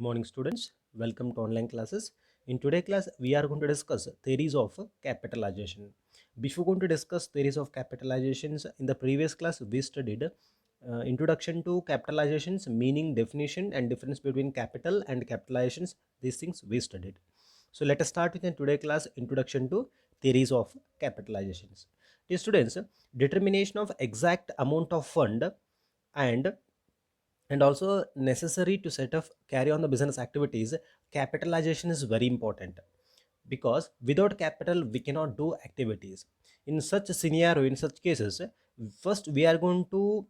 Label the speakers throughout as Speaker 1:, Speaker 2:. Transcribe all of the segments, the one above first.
Speaker 1: morning students, welcome to online classes. In today's class we are going to discuss theories of capitalization. Before going to discuss theories of capitalizations, in the previous class we studied introduction to capitalizations, meaning, definition and difference between capital and capitalizations. These things we studied. So let us start with in today's class introduction to theories of capitalizations. Dear students, determination of exact amount of fund and also necessary to set up carry on the business activities. Capitalization is very important because without capital we cannot do activities. In such scenario, in such cases, first we are going to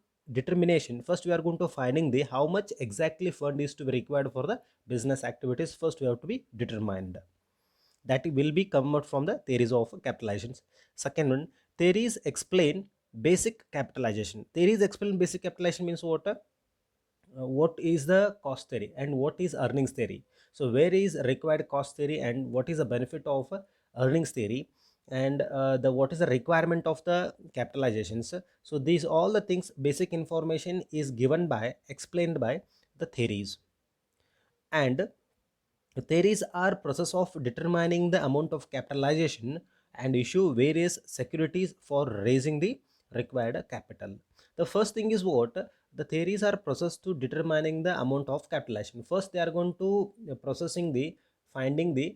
Speaker 1: first we are going to finding the how much exactly fund is to be required for the business activities. First we have to be determined. That will be come out from the theories of capitalizations. Second one, theories explain basic capitalization. Theories explain basic capitalization means what is the cost theory and what is earnings theory. So where is required cost theory and what is the benefit of earnings theory, and the what is the requirement of the capitalizations. So these all the things, basic information is given by, explained by the theories. And theories are process of determining the amount of capitalization and issue various securities for raising the required capital. The first thing is what the theories are process to determining the amount of capitalization. First they are going to processing the finding the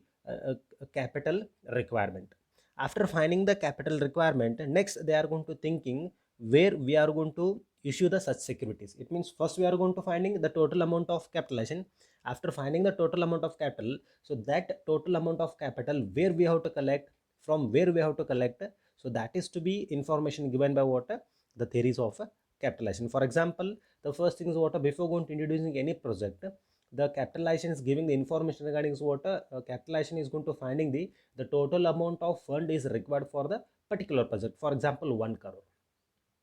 Speaker 1: capital requirement. After finding the capital requirement, next they are going to thinking where we are going to issue the such securities. It means first we are going to finding the total amount of capitalization. After finding the total amount of capital, so that total amount of capital where we have to collect, from where we have to collect, so that is to be information given by what the theories of capitalization. For example, the first thing is what before going to introducing any project, the capitalization is giving the information regarding what capitalization is going to finding the total amount of fund is required for the particular project. For example, 1 crore.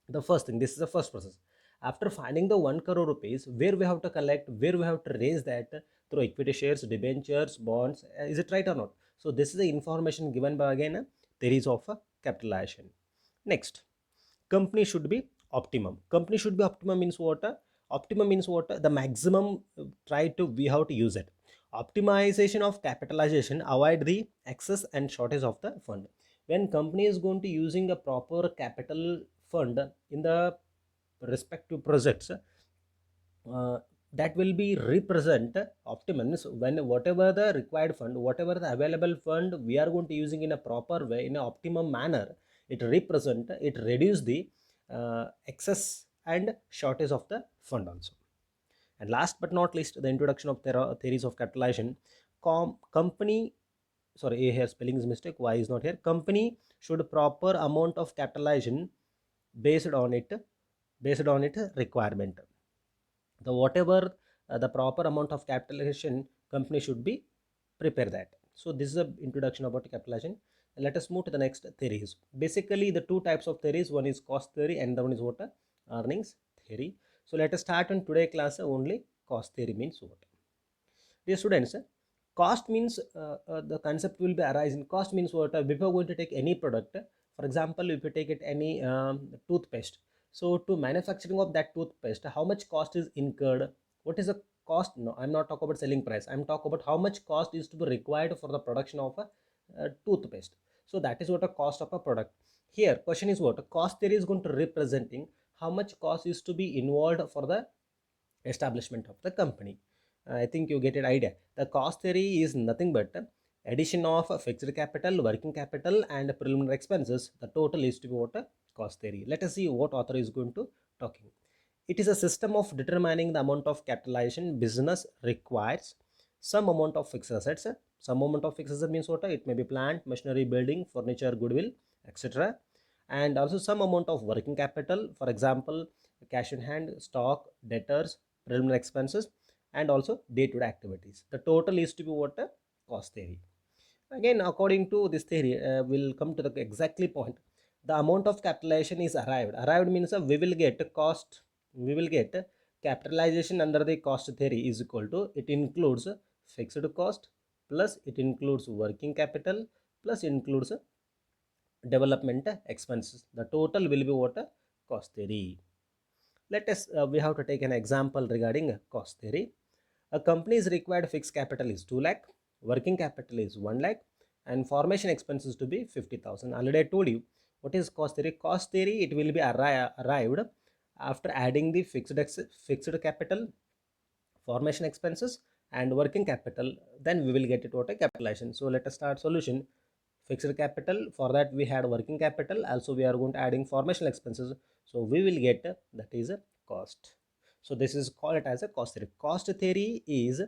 Speaker 1: The first thing, this is the first process. After finding the 1 crore rupees, where we have to collect, where we have to raise that through equity shares, debentures, bonds, is it right or not? So this is the information given by again theories of capitalization. Next, company should be optimum. Company should be optimum means what? Optimum means what? The maximum, try to we have to use it. Optimization of capitalization avoid the excess and shortage of the fund. When company is going to using a proper capital fund in the respective projects, that will be represent optimum. So when whatever the required fund, whatever the available fund we are going to using in a proper way, in an optimum manner, it represent, it reduce the excess and shortage of the fund also. And last but not least, the introduction of theories of capitalization. Company, sorry, here spelling is mistake, y is not here. Company should proper amount of capitalization based on it, based on its requirement. The whatever the proper amount of capitalization, company should be prepare that. So this is the introduction about capitalization. Let us move to the next theories. Basically the two types of theories, one is cost theory and the one is what, earnings theory. So let us start in today class only cost theory means what. Dear students, cost means the concept will be arising. Cost means what? Before going to take any product, for example, if you take it any toothpaste, so to manufacturing of that toothpaste, how much cost is incurred? What is the cost? No, I'm not talking about selling price. I'm talking about how much cost is to be required for the production of a toothpaste. So that is what a cost of a product. Here, question is what? Cost theory is going to representing how much cost is to be involved for the establishment of the company. I think you get an idea. The cost theory is nothing but addition of fixed capital, working capital and preliminary expenses. The total is to be what? Cost theory. Let us see what author is going to talking. It is a system of determining the amount of capitalization business requires. Some amount of fixed assets. Some amount of fixed assets means what? It may be plant, machinery, building, furniture, goodwill, etc. And also some amount of working capital, for example, cash in hand, stock, debtors, preliminary expenses, and also day-to-day activities. The total is to be what? Cost theory. Again, according to this theory, we'll come to the exactly point. The amount of capitalization is arrived. Arrived means we will get cost, we will get capitalization under the cost theory is equal to, it includes fixed cost plus it includes working capital plus includes development expenses. The total will be what? Cost theory. Let us we have to take an example regarding cost theory. A company's required fixed capital is 2 lakh, working capital is 1 lakh, and formation expenses to be 50,000. Already I told you what is cost theory. Cost theory, it will be arrived after adding the fixed capital, formation expenses, and working capital. Then we will get it what a capitalization. So let us start solution. Fixed capital, for that we had working capital, also we are going to adding formation expenses, so we will get that is a cost. So this is called it as a cost theory. Cost theory is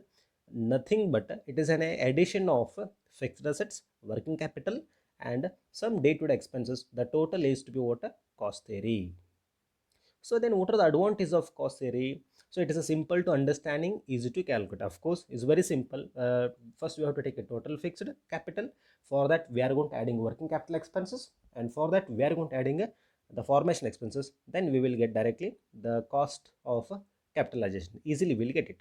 Speaker 1: nothing but it is an addition of fixed assets, working capital, and some day-to-day expenses. The total is to be what a cost theory. So then what are the advantages of cost theory? So it is a simple to understanding, easy to calculate. Of course, it's very simple. First we have to take a total fixed capital. For that we are going to adding working capital expenses, and for that we are going to adding the formation expenses. Then we will get directly the cost of capitalization. Easily we will get it.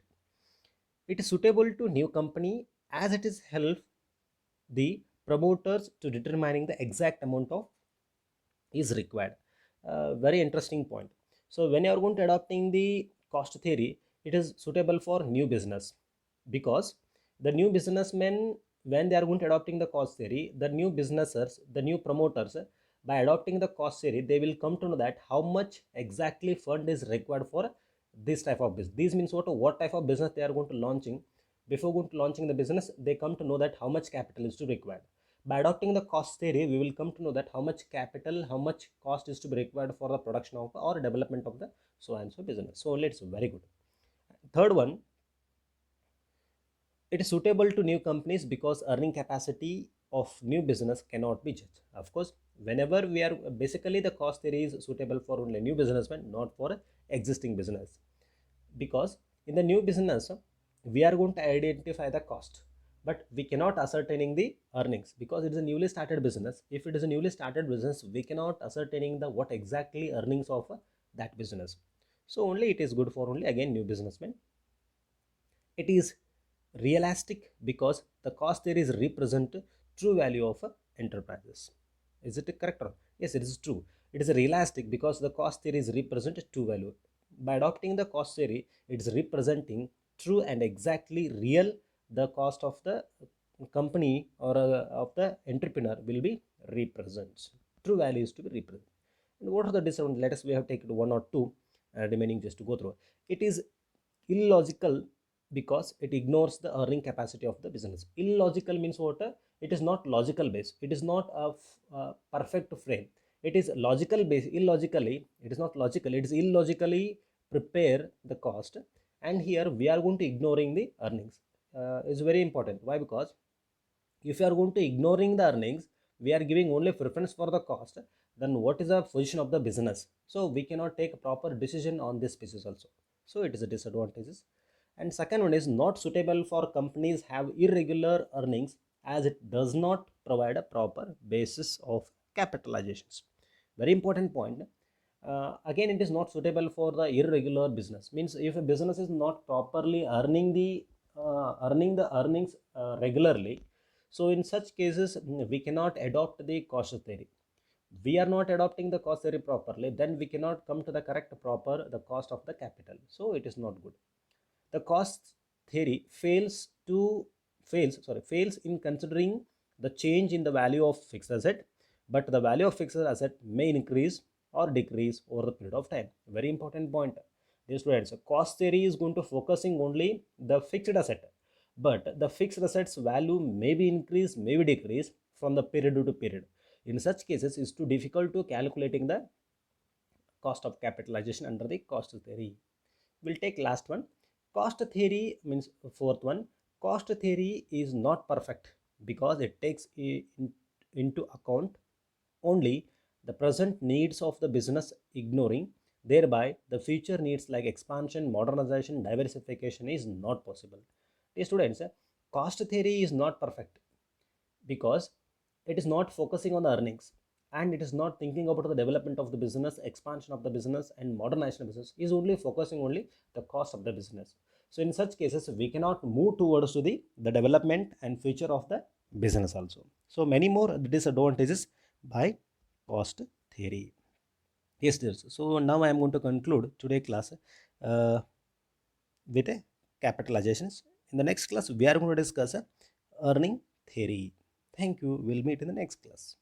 Speaker 1: It is suitable to new company as it is help the promoters to determining the exact amount of is required. Very interesting point. So when you are going to adopting the cost theory, it is suitable for new business, because the new businessmen, when they are going to adopting the cost theory, the new businessers, the new promoters, by adopting the cost theory, they will come to know that how much exactly fund is required for this type of business. This means what type of business they are going to launching. Before going to launching the business, they come to know that how much capital is to be required. By adopting the cost theory, we will come to know that how much capital, how much cost is to be required for the production of or development of the so and so business. So it's very good. Third one, it is suitable to new companies because earning capacity of new business cannot be judged. Of course, whenever we are basically the cost theory is suitable for only new businessmen, not for existing business, because in the new business we are going to identify the cost, but we cannot ascertaining the earnings because it is a newly started business. If it is a newly started business, we cannot ascertaining the what exactly earnings of that business. So only it is good for only again new businessmen. It is realistic because the cost there is represent true value of enterprises. Is it correct? Yes, it is true. It is realistic because the cost theory is represent true value. By adopting the cost theory, it is representing true and exactly real the cost of the company or of the entrepreneur will be represents. True value is to be represented. And what are the disadvantages? Let us we have taken one or two remaining just to go through. It is illogical because it ignores the earning capacity of the business. Illogical means what? It is not logical base. It is not a perfect frame. It is logical base. Illogically, it is not logical. It is illogically prepare the cost, and here we are going to ignoring the earnings. Is very important. Why? Because if you are going to ignoring the earnings, we are giving only preference for the cost, then what is the position of the business? So we cannot take a proper decision on this basis also. So it is a disadvantages. And second one is not suitable for companies have irregular earnings as it does not provide a proper basis of capitalizations. Very important point. Again, it is not suitable for the irregular business. Means if a business is not properly earning the earnings regularly, so in such cases we cannot adopt the cost theory. We are not adopting the cost theory properly, then we cannot come to the correct proper the cost of the capital. So it is not good. The cost theory fails in considering the change in the value of fixed asset, but the value of fixed asset may increase or decrease over the period of time. Very important point. Dear students, cost theory is going to focusing only the fixed asset, but the fixed assets value may be increase, may be decrease from the period to period. In such cases, it's too difficult to calculating the cost of capitalization under the cost theory. We'll take last one. Cost theory means fourth one. Cost theory is not perfect because it takes into account only the present needs of the business, ignoring thereby the future needs like expansion, modernization, diversification is not possible. Dear students, cost theory is not perfect because it is not focusing on the earnings, and it is not thinking about the development of the business, expansion of the business, and modernization of business. Is only focusing only the cost of the business. So in such cases we cannot move towards to the development and future of the business also. So many more disadvantages by cost theory. Yes, dear. So now I am going to conclude today class with a capitalizations. In the next class, we are going to discuss earning theory. Thank you. We'll meet in the next class.